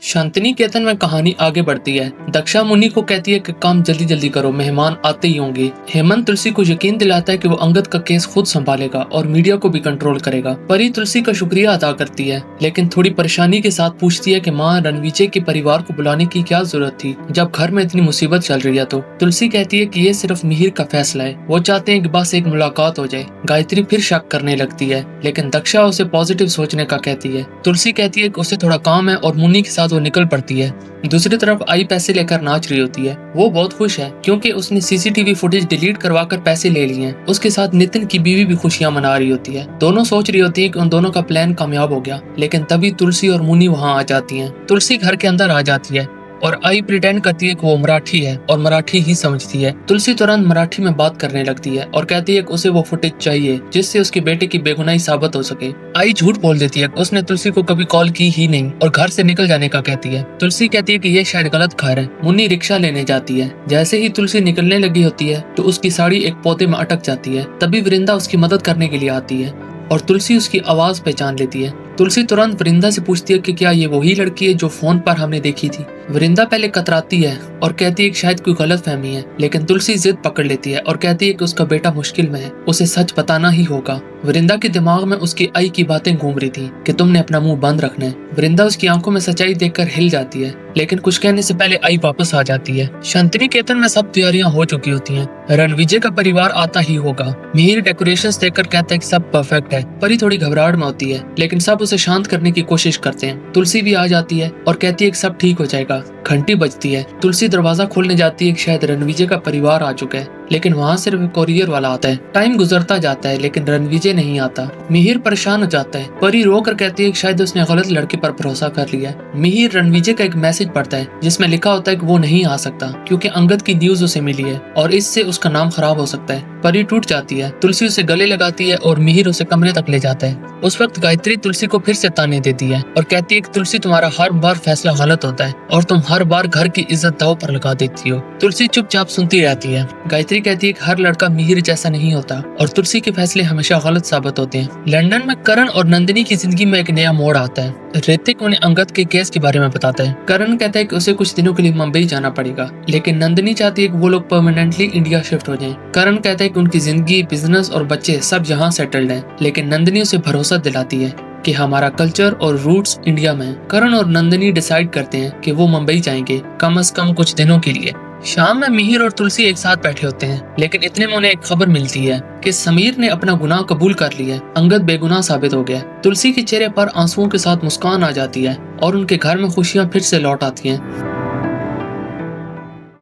शांतनी केतन में कहानी आगे बढ़ती है। दक्षा मुनि को कहती है कि काम जल्दी जल्दी करो, मेहमान आते ही होंगे। हेमंत तुलसी को यकीन दिलाता है कि वो अंगद का केस खुद संभालेगा और मीडिया को भी कंट्रोल करेगा। परी तुलसी का शुक्रिया अदा करती है, लेकिन थोड़ी परेशानी के साथ पूछती है कि माँ, रणविजय के परिवार को बुलाने की क्या जरूरत थी जब घर में इतनी मुसीबत चल रही है। तो तुलसी कहती है कि ये सिर्फ मिहिर का फैसला है, वो चाहते हैं कि बस एक मुलाकात हो जाए। गायत्री फिर शक करने लगती है, लेकिन दक्षा उसे पॉजिटिव सोचने का कहती है। तुलसी कहती है कि उसे थोड़ा काम है और मुन्नी के साथ वो निकल पड़ती है। दूसरी तरफ आई पैसे लेकर नाच रही होती है। वो बहुत खुश है क्योंकि उसने सीसीटीवी फुटेज डिलीट करवाकर पैसे ले लिए हैं। उसके साथ नितिन की बीवी भी खुशियां मना रही होती है। दोनों सोच रही होती है कि उन दोनों का प्लान कामयाब हो गया, लेकिन तभी तुलसी और मुन्नी वहां आ जाती हैं। तुलसी घर के अंदर आ जाती है और आई प्रिटेंड करती है कि वो मराठी है और मराठी ही समझती है। तुलसी तुरंत मराठी में बात करने लगती है और कहती है कि उसे वो फुटेज चाहिए जिससे उसके बेटे की बेगुनाही साबित हो सके। आई झूठ बोल देती है, उसने तुलसी को कभी कॉल की ही नहीं और घर से निकल जाने का कहती है। तुलसी कहती है कि ये शायद गलत घर है। मुन्नी रिक्शा लेने जाती है। जैसे ही तुलसी निकलने लगी होती है तो उसकी साड़ी एक पौधे में अटक जाती है। तभी वृंदा उसकी मदद करने के लिए आती है और तुलसी उसकी आवाज पहचान लेती है। तुलसी तुरंत वृंदा से पूछती है कि क्या ये वही लड़की है जो फोन पर हमने देखी थी। वृंदा पहले कतराती है और कहती है कि शायद कोई गलत फहमी है, लेकिन तुलसी जिद पकड़ लेती है और कहती है कि उसका बेटा मुश्किल में है, उसे सच बताना ही होगा। वृंदा के दिमाग में उसकी आई की बातें घूम रही थी कि तुमने अपना मुंह बंद रखना है। वृंदा उसकी आंखों में सच्चाई देखकर हिल जाती है, लेकिन कुछ कहने से पहले आई वापस आ जाती है। शांतनी केतन में सब तैयारियां हो चुकी होती हैं। रणविजय का परिवार आता ही होगा। मिहिर डेकोरेशंस देखकर कहता है कि सब परफेक्ट है। परी थोड़ी घबराहट में होती है, लेकिन सब उसे शांत करने की कोशिश करते हैं। तुलसी भी आ जाती है और कहती है कि सब ठीक हो जाएगा। घंटी बजती है। तुलसी दरवाजा खोलने जाती है कि शायद रणविजय का परिवार आ चुका है, लेकिन वहाँ सिर्फ कोरियर वाला आता है। टाइम गुजरता जाता है, लेकिन रणविजय नहीं आता। मिहिर परेशान हो जाता है। परी रोकर कहती है कि शायद उसने गलत लड़के पर भरोसा कर लिया। मिहिर रणविजय का एक मैसेज पढ़ता है जिसमें लिखा होता है कि वो नहीं आ सकता क्योंकि अंगद की न्यूज उसे मिली है और इससे उसका नाम खराब हो सकता है। परी टूट जाती है। तुलसी उसे गले लगाती है और मिहिर उसे कमरे तक ले जाता है। उस वक्त गायत्री तुलसी को फिर से ताने देती है और कहती है कि तुलसी, तुम्हारा हर बार फैसला गलत होता है और तुम हर बार घर की इज्जत दांव पर लगा देती हो। तुलसी चुपचाप सुनती रहती है। गायत्री कहती है कि हर लड़का मिहिर जैसा नहीं होता और तुलसी के फैसले हमेशा गलत साबित होते हैं। लंदन में करण और नंदिनी की जिंदगी में एक नया मोड़ आता है। ऋतिक उन्हें अंगद के केस के बारे में बताता है। करण कहता है कि उसे कुछ दिनों के लिए मुंबई जाना पड़ेगा, लेकिन नंदिनी चाहती है कि वो लोग परमानेंटली इंडिया शिफ्ट हो जाएं। करण कहता है कि उनकी जिंदगी, बिजनेस और बच्चे सब यहाँ सेटल्ड हैं, लेकिन नंदिनी उसे भरोसा दिलाती है कि हमारा कल्चर और रूट्स इंडिया में हैं। करण और नंदिनी डिसाइड करते हैं कि वो मुंबई जाएंगे, कम से कम कुछ दिनों के लिए। शाम में मिहिर और तुलसी एक साथ बैठे होते हैं, लेकिन इतने में उन्हें एक खबर मिलती है कि समीर ने अपना गुनाह कबूल कर लिया है। अंगद बेगुनाह साबित हो गया। तुलसी के चेहरे पर आंसुओं के साथ मुस्कान आ जाती है और उनके घर में खुशियां फिर से लौट आती हैं।